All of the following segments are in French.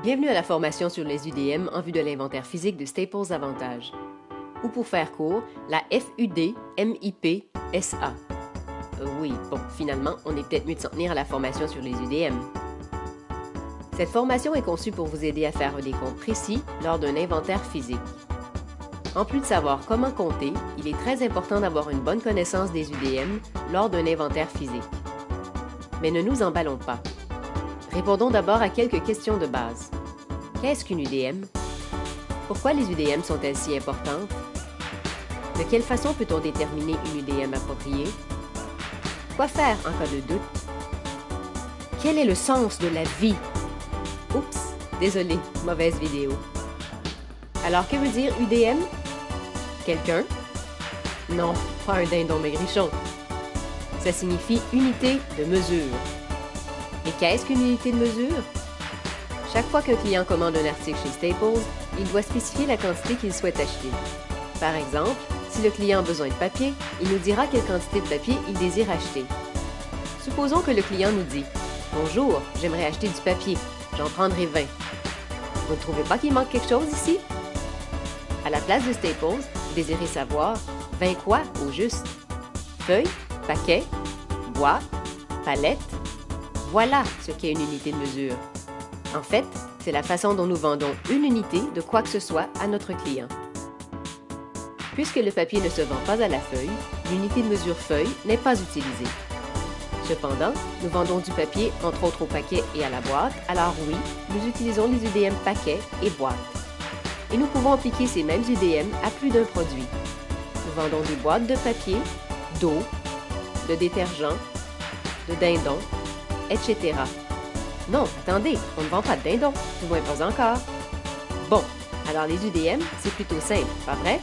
Bienvenue à la formation sur les UDM en vue de l'inventaire physique de Staples Avantage. Ou pour faire court, la FUD-MIP-SA. Oui, bon, finalement, on est peut-être mieux de s'en tenir à la formation sur les UDM. Cette formation est conçue pour vous aider à faire un décompte précis lors d'un inventaire physique. En plus de savoir comment compter, il est très important d'avoir une bonne connaissance des UDM lors d'un inventaire physique. Mais ne nous emballons pas. Répondons d'abord à quelques questions de base. Qu'est-ce qu'une UDM? Pourquoi les UDM sont-elles si importantes? De quelle façon peut-on déterminer une UDM appropriée? Quoi faire en cas de doute? Quel est le sens de la vie? Oups, désolé, mauvaise vidéo. Alors, que veut dire UDM? Quelqu'un? Non, pas un dindon maigrichon. Ça signifie unité de mesure. Et qu'est-ce qu'une unité de mesure? Chaque fois qu'un client commande un article chez Staples, il doit spécifier la quantité qu'il souhaite acheter. Par exemple, si le client a besoin de papier, il nous dira quelle quantité de papier il désire acheter. Supposons que le client nous dit « Bonjour, j'aimerais acheter du papier. J'en prendrai 20. » Vous ne trouvez pas qu'il manque quelque chose ici? À la place de Staples, vous désirez savoir « 20 quoi au juste? » Feuille, paquet, boîte, palette. Voilà ce qu'est une unité de mesure. En fait, c'est la façon dont nous vendons une unité de quoi que ce soit à notre client. Puisque le papier ne se vend pas à la feuille, l'unité de mesure feuille n'est pas utilisée. Cependant, nous vendons du papier entre autres au paquet et à la boîte, alors oui, nous utilisons les UDM paquet et boîte. Et nous pouvons appliquer ces mêmes UDM à plus d'un produit. Nous vendons des boîtes de papier, d'eau, de détergent, de dindons, etc. Non, attendez, on ne vend pas de dindon, du moins pas encore. Bon, alors les UDM, c'est plutôt simple, pas vrai?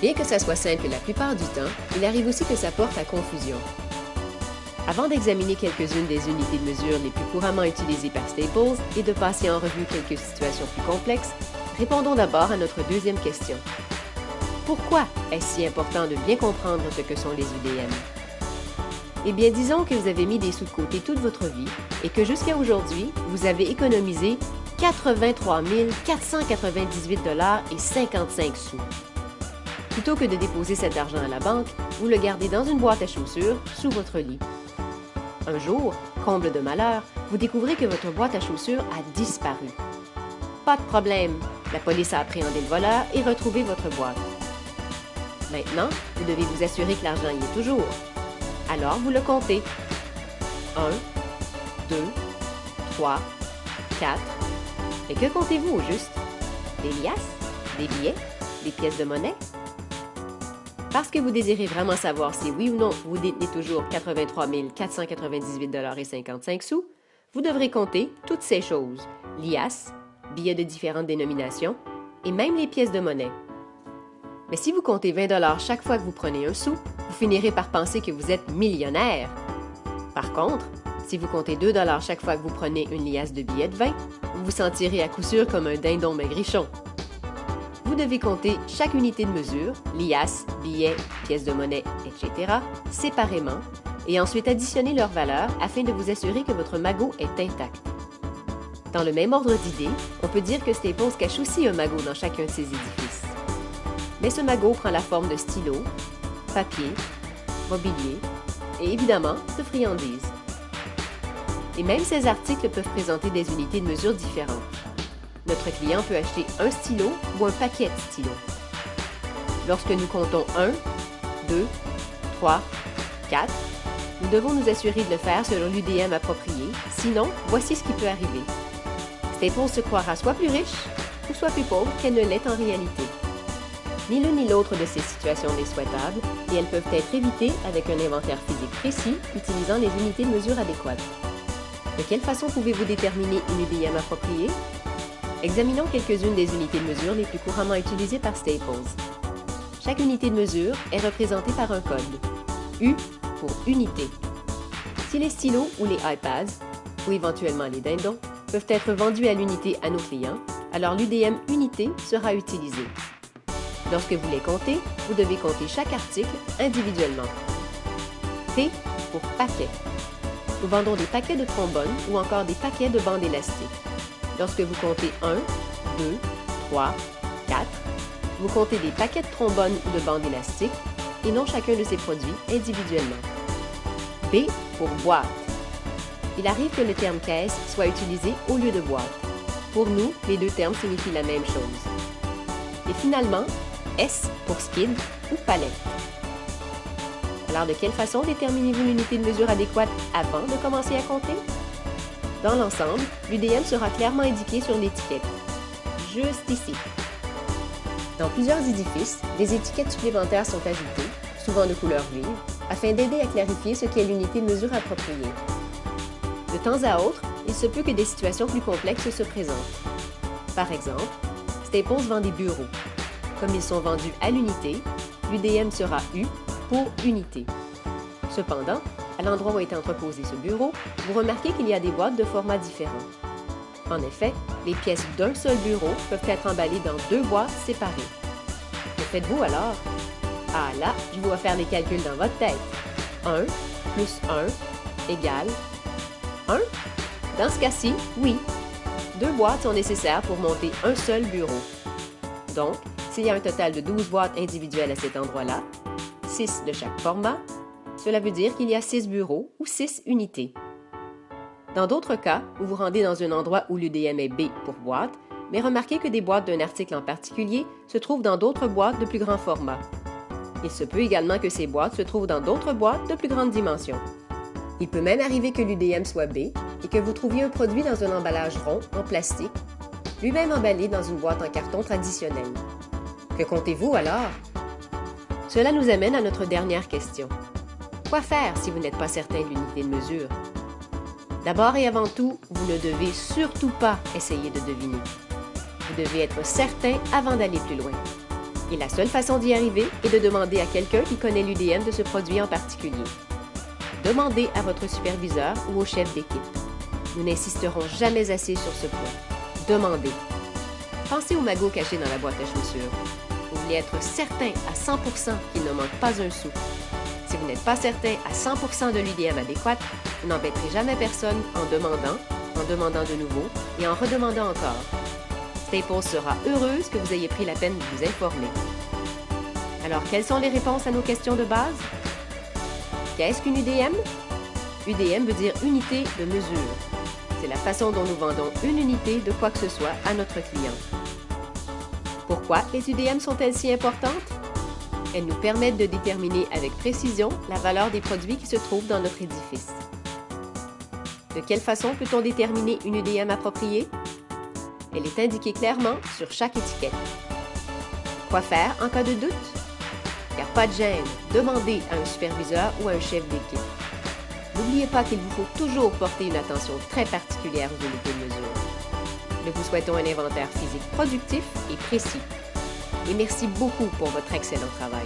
Bien que ça soit simple la plupart du temps, il arrive aussi que ça porte à confusion. Avant d'examiner quelques-unes des unités de mesure les plus couramment utilisées par Staples et de passer en revue quelques situations plus complexes, répondons d'abord à notre deuxième question. Pourquoi est-ce si important de bien comprendre ce que sont les UDM? Eh bien, disons que vous avez mis des sous de côté toute votre vie et que jusqu'à aujourd'hui, vous avez économisé 83 498,55 $. Plutôt que de déposer cet argent à la banque, vous le gardez dans une boîte à chaussures sous votre lit. Un jour, comble de malheur, vous découvrez que votre boîte à chaussures a disparu. Pas de problème, la police a appréhendé le voleur et retrouvé votre boîte. Maintenant, vous devez vous assurer que l'argent y est toujours. Alors, vous le comptez. 1, 2, 3, 4. Et que comptez-vous au juste? Des liasses? Des billets? Des pièces de monnaie? Parce que vous désirez vraiment savoir si oui ou non vous détenez toujours 83 498,55 $, vous devrez compter toutes ces choses. Liasses, billets de différentes dénominations et même les pièces de monnaie. Mais si vous comptez 20 $ chaque fois que vous prenez un sou, vous finirez par penser que vous êtes millionnaire. Par contre, si vous comptez 2 $ chaque fois que vous prenez une liasse de billets de 20, vous vous sentirez à coup sûr comme un dindon maigrichon. Vous devez compter chaque unité de mesure, liasse, billets, pièces de monnaie, etc., séparément, et ensuite additionner leurs valeurs afin de vous assurer que votre magot est intact. Dans le même ordre d'idées, on peut dire que Staples cache aussi un magot dans chacun de ses édifices. Mais ce magot prend la forme de stylos, papier, mobilier et évidemment de friandises. Et même ces articles peuvent présenter des unités de mesure différentes. Notre client peut acheter un stylo ou un paquet de stylos. Lorsque nous comptons 1, 2, 3, 4, nous devons nous assurer de le faire selon l'UDM approprié, sinon, voici ce qui peut arriver. Staples se croira soit plus riche ou soit plus pauvre qu'elle ne l'est en réalité. Ni l'une ni l'autre de ces situations n'est souhaitable et elles peuvent être évitées avec un inventaire physique précis utilisant les unités de mesure adéquates. De quelle façon pouvez-vous déterminer une UDM appropriée? Examinons quelques-unes des unités de mesure les plus couramment utilisées par Staples. Chaque unité de mesure est représentée par un code. U pour unité. Si les stylos ou les iPads, ou éventuellement les dindons, peuvent être vendus à l'unité à nos clients, alors l'UDM unité sera utilisée. Lorsque vous les comptez, vous devez compter chaque article individuellement. P pour paquet. Nous vendons des paquets de trombones ou encore des paquets de bandes élastiques. Lorsque vous comptez 1, 2, 3, 4, vous comptez des paquets de trombones ou de bandes élastiques et non chacun de ces produits individuellement. B pour boîte. Il arrive que le terme caisse soit utilisé au lieu de boîte. Pour nous, les deux termes signifient la même chose. Et finalement, S pour skid ou palette. Alors, de quelle façon déterminez-vous l'unité de mesure adéquate avant de commencer à compter? Dans l'ensemble, l'UDM sera clairement indiqué sur l'étiquette, juste ici. Dans plusieurs édifices, des étiquettes supplémentaires sont ajoutées, souvent de couleur vive, afin d'aider à clarifier ce qu'est l'unité de mesure appropriée. De temps à autre, il se peut que des situations plus complexes se présentent. Par exemple, Staples vend des bureaux. Comme ils sont vendus à l'unité, l'UDM sera U pour unité. Cependant, à l'endroit où est entreposé ce bureau, vous remarquez qu'il y a des boîtes de formats différents. En effet, les pièces d'un seul bureau peuvent être emballées dans deux boîtes séparées. Que faites-vous alors? Ah là, je dois faire les calculs dans votre tête. 1 plus 1 égale 1? Dans ce cas-ci, oui. Deux boîtes sont nécessaires pour monter un seul bureau. Donc, s'il y a un total de 12 boîtes individuelles à cet endroit-là, 6 de chaque format, cela veut dire qu'il y a 6 bureaux ou 6 unités. Dans d'autres cas, vous vous rendez dans un endroit où l'UDM est B pour boîte, mais remarquez que des boîtes d'un article en particulier se trouvent dans d'autres boîtes de plus grand format. Il se peut également que ces boîtes se trouvent dans d'autres boîtes de plus grande dimension. Il peut même arriver que l'UDM soit B et que vous trouviez un produit dans un emballage rond en plastique, lui-même emballé dans une boîte en carton traditionnelle. Que comptez-vous alors? Cela nous amène à notre dernière question. Quoi faire si vous n'êtes pas certain de l'unité de mesure? D'abord et avant tout, vous ne devez surtout pas essayer de deviner. Vous devez être certain avant d'aller plus loin. Et la seule façon d'y arriver est de demander à quelqu'un qui connaît l'UDM de ce produit en particulier. Demandez à votre superviseur ou au chef d'équipe. Nous n'insisterons jamais assez sur ce point. Demandez. Pensez au magot caché dans la boîte à chaussures. Vous voulez être certain à 100% qu'il ne manque pas un sou. Si vous n'êtes pas certain à 100% de l'UDM adéquate, vous n'embêterez jamais personne en demandant de nouveau et en redemandant encore. Staples sera heureuse que vous ayez pris la peine de vous informer. Alors, quelles sont les réponses à nos questions de base? Qu'est-ce qu'une UDM? UDM veut dire unité de mesure. C'est la façon dont nous vendons une unité de quoi que ce soit à notre client. Pourquoi les UDM sont-elles si importantes? Elles nous permettent de déterminer avec précision la valeur des produits qui se trouvent dans notre édifice. De quelle façon peut-on déterminer une UDM appropriée? Elle est indiquée clairement sur chaque étiquette. Quoi faire en cas de doute? Car pas de gêne, demandez à un superviseur ou à un chef d'équipe. N'oubliez pas qu'il vous faut toujours porter une attention très particulière aux unités de mesure. Nous vous souhaitons un inventaire physique productif et précis. Et merci beaucoup pour votre excellent travail.